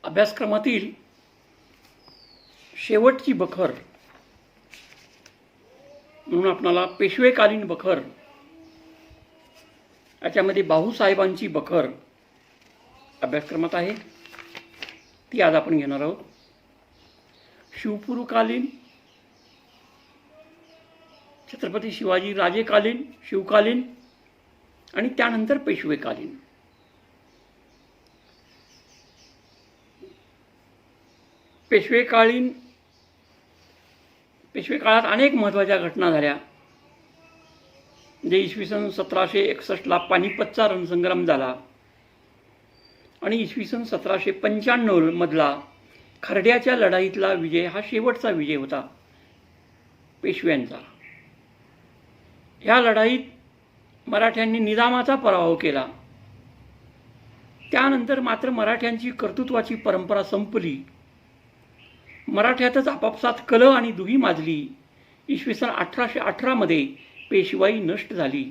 अभ्यासक्रमातील शेवटची बखर म्हणून आपणाला पेशवेकालीन बखर, याच्यामध्ये भाऊसाहेबांची बखर अभ्यासक्रमात आहे, ती आज आपण घेणार आहोत. शिवपुरकालीन, छत्रपती शिवाजी राजेकालीन, शिवकालीन आणि त्यानंतर पेशवेकालीन. पेशवे काळात अनेक महत्त्वाच्या घटना झाल्या. जे इसवी सन 1761ला पानिपतचा रणसंग्राम झाला आणि इसवी सन 1795 मधला खर्ड्याच्या लढाईतला विजय हा शेवटचा विजय होता पेशव्यांचा. ह्या लढाईत मराठ्यांनी निजामाचा पराभव केला. त्यानंतर मात्र मराठ्यांची कर्तृत्वाची परंपरा संपली. मराठ्यातच आपापसात कलह आणि दुही माजली. इसवी सन 1818 मध्ये पेशवाई नष्ट झाली.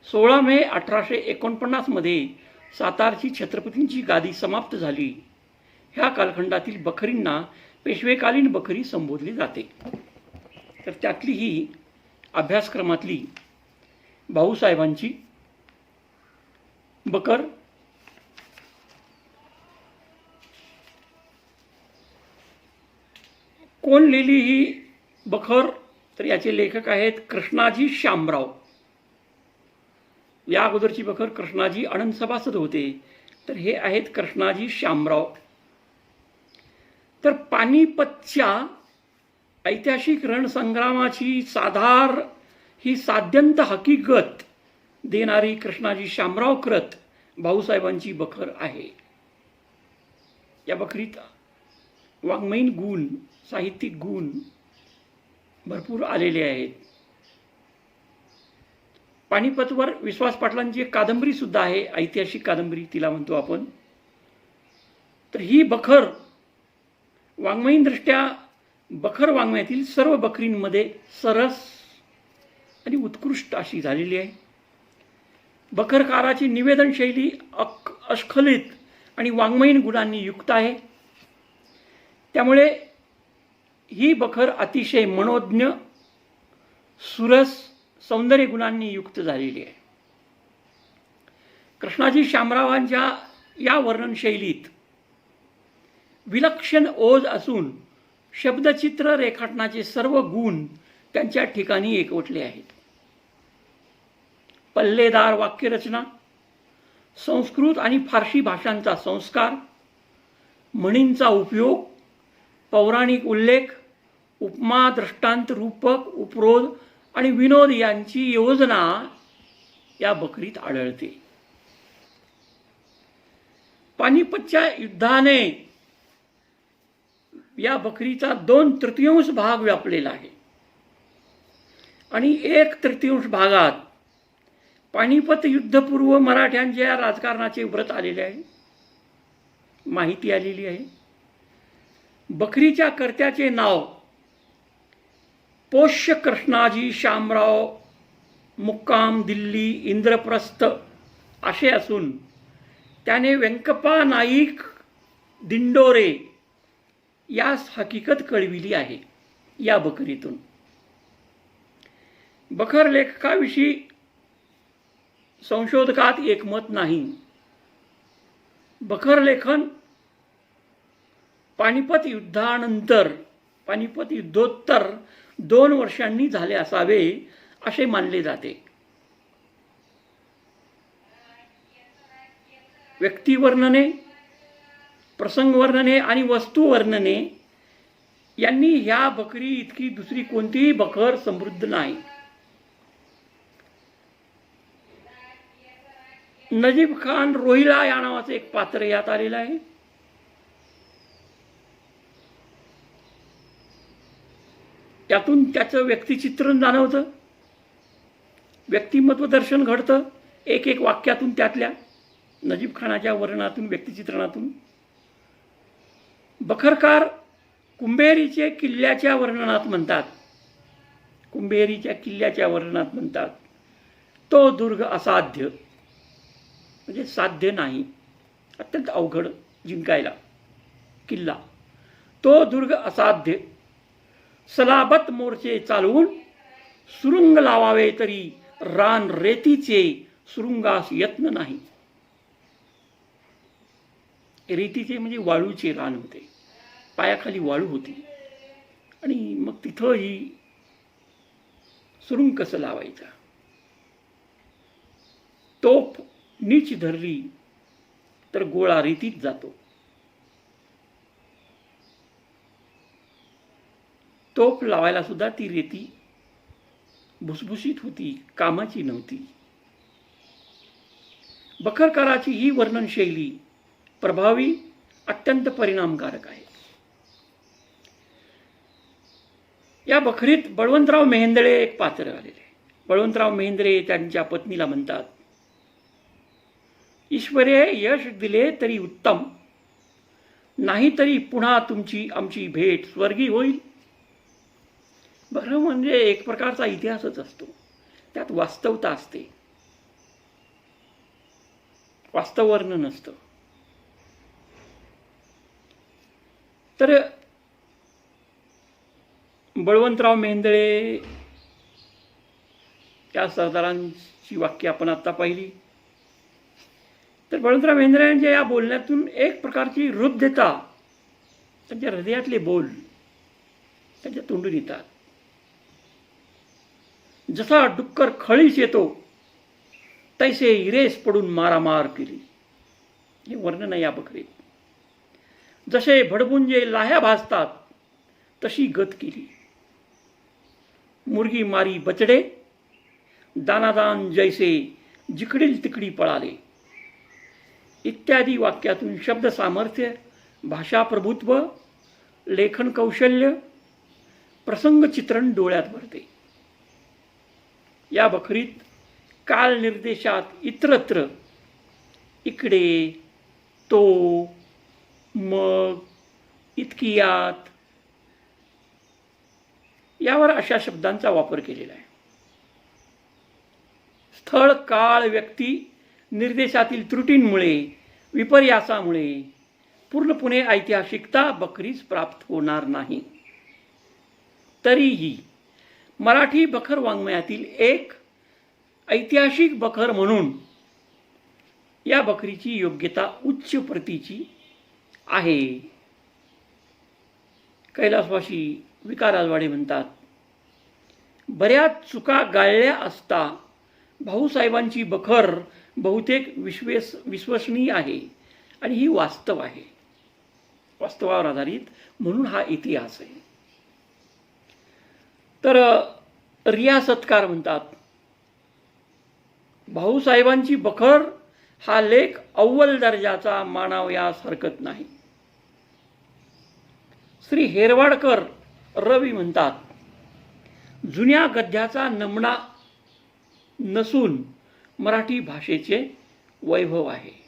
16 मे 1849 मध्ये सातारची छत्रपतींची गादी समाप्त झाली. ह्या कालखंडातील बखरींना पेशवेकालीन बखरी संबोधली जाते. तर त्यातली ही अभ्यासक्रमातली भाऊसाहेबांची बखर. कोण लिहिली ही बखर? तर याचे लेखक आहेत कृष्णाजी शामराव. या अगोदरची बखर कृष्णाजी आनंद सभासद होते, तर हे आहेत कृष्णाजी शामराव. तर पानिपतच्या ऐतिहासिक रणसंग्रामाची ही साध्यंत हकीकत देणारी कृष्णाजी शामराव कृत भाऊसाहेबांची बखर आहे. या बखरीत वाङ्मयीन गुण, साहित्यिक गुण भरपूर आलेले आहेत. पानिपतवर विश्वास पाटलांची एक कादंबरी सुद्धा आहे, ऐतिहासिक कादंबरी तिला म्हणतो आपण. तर ही बखर वाङ्मयीन दृष्ट्या बखर वाङ्मयातील सर्व बखरींमध्ये सरस आणि उत्कृष्ट अशी झालेली आहे. बखरकाराची निवेदन शैली अस्खलित आणि वाङ्मयीन गुणांनी युक्त आहे. त्यामुळे ही बखर अतिशय मनोज्ञ, सुरस, सौंदर्य गुणांनी युक्त झालेली आहे. कृष्णाजी शामरावांच्या या वर्णनशैलीत विलक्षण ओज असून शब्दचित्र रेखाटनाचे सर्व गुण त्यांच्या ठिकाणी एकवटले आहेत. पल्लेदार वाक्यरचना, संस्कृत आणि फारसी भाषांचा संस्कार, म्हणींचा उपयोग, पौराणिक उल्लेख, उपमा, दृष्टांत, रूपक, उपरोध आणि विनोद यांची योजना या बखरीत आढळते. पानिपतच्या युद्धाने या बखरीचा 2/3 भाग व्यापलेला आहे आणि 1/3 भागात पानिपत युद्धपूर्व मराठ्यांच्या राजकारणाचे व्रत आलेले आहे, माहिती आलेली आहे. बखरीच्या कर्त्याचे नाव पोष्य कृष्णाजी शामराव, मुक्काम दिल्ली, इंद्रप्रस्थ असे असून त्याने व्यंकप्पा नाईक दिंडोरे यास हकीकत कळविली आहे. या बखरीतून बखर लेखकाविषयी संशोधकात एकमत नाही. बखर लेखन पानिपत युद्धोत्तर 2 वर्षांनी झाले असावे असे मानले जाते. व्यक्तिवर्णने, प्रसंगवर्णने आणि वस्तुवर्णने यांनी ह्या बखरी इतकी दुसरी कोणतीही बखर समृद्ध नाही. नजीब खान रोहिला या नावाचे एक पात्र यात आलेलं आहे. त्यातून त्याचं व्यक्तिचित्रण जाणवतं, व्यक्तिमत्व दर्शन घडतं एक वाक्यातून, त्यातल्या नजीब खानाच्या वर्णनातून, व्यक्तिचित्रणातून. बखरकार कुंभेरीच्या किल्ल्याच्या वर्णनात म्हणतात, तो दुर्ग असाध्य, म्हणजे साध्य नाही, अत्यंत अवघड जिंकायला. किल्ला, तो दुर्ग असाध्य. सलाबत मोर्चे चालवून सुरुंग लावावे तरी रान रेतीचे सुरुंगास यत्न नाही. रेतीचे म्हणजे वाळूचे रान होते, पायाखाली वाळू होती आणि मग तिथं ही सुरुंग कसं लावायचा. तोफ नीच धरली तर गोळा रेतीत जातो. तोफ लावायला सुद्धा ती रेती भुसभुशीत होती, कामाची नव्हती. बखरकाराची ही वर्णनशैली प्रभावी, अत्यंत परिणामकारक आहे. या बखरीत बळवंतराव मेहेंदळे एक पात्र आलेले. बळवंतराव मेहेंदळे त्यांच्या पत्नीला म्हणतात, ईश्वरे यश दिले तरी उत्तम, नाही तरी पुन्हा तुमची आमची भेट स्वर्गी होईल. बखर म्हणजे एक प्रकारचा इतिहासच असतो, त्यात वास्तवता असते, वास्तव वर्णन नसतं. तर बळवंतराव मेहेंदळे या सरदारांची वाक्य आपण आता पाहिली. तर बळवंतराव मेहेंदळेंच्या या बोलण्यातून एक प्रकारची हृद्यता, त्यांच्या हृदयातले बोल त्यांच्या तोंडून येतात. जसा डुक्कर खळीस येतो तैसे इरेस पडून मारामार केली, हे वर्णन आहे या बखरीत. जसे भडबुंजे लाह्या भाजतात तशी गत केली. मुर्गी मारी बचडे, दानादान जैसे जिकडील तिकडी पळाले, इत्यादी वाक्यातून शब्द सामर्थ्य, भाषा प्रभुत्व, लेखन कौशल्य, प्रसंग चित्रण डोळ्यात भरते. या बखरीत काल निर्देशात इतरत्र इकडे, तो, मग, इतकियात यावर अशा शब्दांचा वापर केलेला आहे. स्थळ, काळ, व्यक्ती निर्देशातील त्रुटींमुळे, विपर्यासामुळे पूर्णपणे ऐतिहासिकता बखरीस प्राप्त होणार नाही. तरीही मराठी बखर वाङ्मयातील एक ऐतिहासिक बखर म्हणून या बखरीची योग्यता उच्च प्रतीची आहे. कैलासवासी विकार राजवाडे म्हणतात, बऱ्याच चुका गाळल्या असता भाऊसाहेबांची बखर बहुतेक विश्वसनीय आहे आणि ही वास्तव आहे, वास्तवावर आधारित, म्हणून हा इतिहास आहे. तर रियासतकार म्हणतात, भाऊसाहेबांची बखर हा लेख अव्वल दर्जाचा मानावयास हरकत नाही. श्री हेरवाडकर रवी म्हणतात, जुन्या गद्याचा नमुना नसून मराठी भाषेचे वैभव आहे.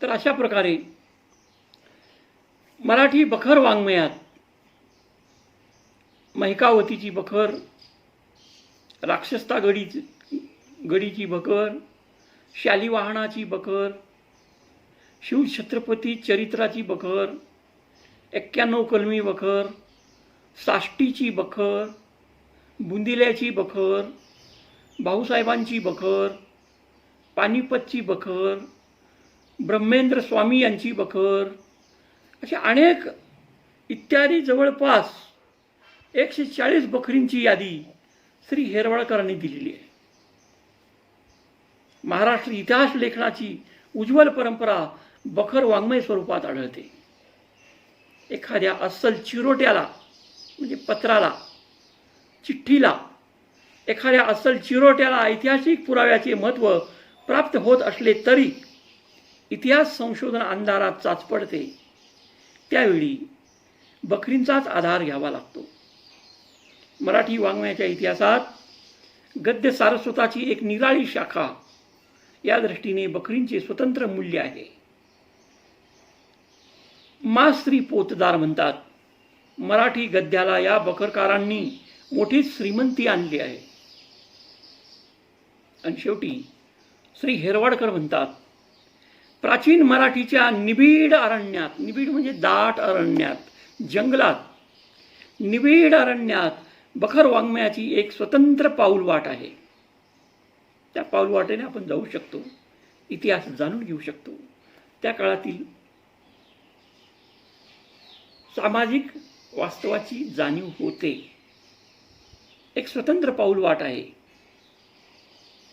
तर अशा प्रकारे मराठी बखर वाङ्मयात महिकावतीची बखर, राक्षसता गडीची बखर, शालिवाहनाची बखर, शिवछत्रपती चरित्राची बखर, 91 कलमी बखर, साष्टीची बखर, बुंदिल्याची बखर, भाऊसाहेबांची बखर, पानिपतची बखर, ब्रह्मेंद्र स्वामी यांची बखर, अशा अनेक इत्यादी जवळपास 140 बखरींची यादी श्री हेरवाडकरांनी दिलेली आहे. महाराष्ट्र इतिहास लेखनाची उज्ज्वल परंपरा बखर वाङ्मय स्वरूपात आढळते. एखाद्या अस्सल चिरोट्याला म्हणजे पत्राला, चिठ्ठीला, एखाद्या अस्सल चिरोट्याला ऐतिहासिक पुराव्याचे महत्त्व प्राप्त होत असले तरी इतिहास संशोधन अंधारात चाचपडते. त्यावेळी बखरींचाच आधार घ्यावा लागतो. मराठी वाङ्मयाच्या इतिहासात गद्य सारस्वताची एक निराळी शाखा, या दृष्टीने बखरींचे स्वतंत्र मूल्य आहे. मास्त्री पोतदार म्हणतात, मराठी गद्याला या बखरकारांनी मोठी श्रीमंती आणली आहे. आणि शेवटी श्री हेरवाडकर म्हणतात, प्राचीन मराठीच्या निबिड अरण्यात, निबिड म्हणजे दाट अरण्यात, जंगलात, निबिड अरण्यात बखर वाङ्मयाची एक स्वतंत्र पाऊलवाट आहे. त्या पाऊलवाटेने आपण जाऊ शकतो, इतिहास जाणून घेऊ शकतो, त्या काळातील सामाजिक वास्तवाची जाणीव होते. एक स्वतंत्र पाऊलवाट आहे.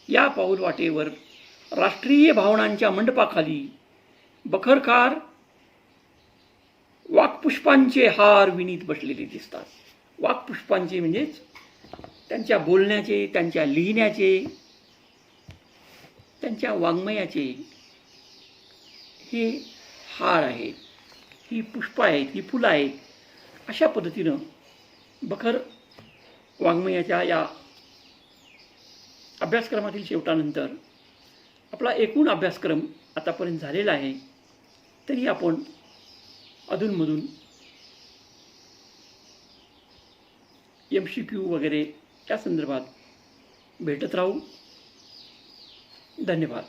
या पाऊलवाटेवर राष्ट्रीय भावनांच्या मंडपाखाली बखरकार वाक्पुष्पांचे हार विणीत बसलेले दिसतात. वाक्पुष्पांचे म्हणजेच त्यांच्या बोलण्याचे, त्यांच्या लिहिण्याचे, त्यांच्या वाङ्मयाचे हे हार आहेत, ही पुष्प आहेत, ही फुलं आहेत. अशा पद्धतीनं बखर वाङ्मयाच्या या अभ्यासक्रमातील शेवटानंतर आपला एकूण अभ्यासक्रम आतापर्यंत झालेला आहे. तरी आपण अधूनमधून MCQ वगैरे या संदर्भात भेटत राहू. धन्यवाद.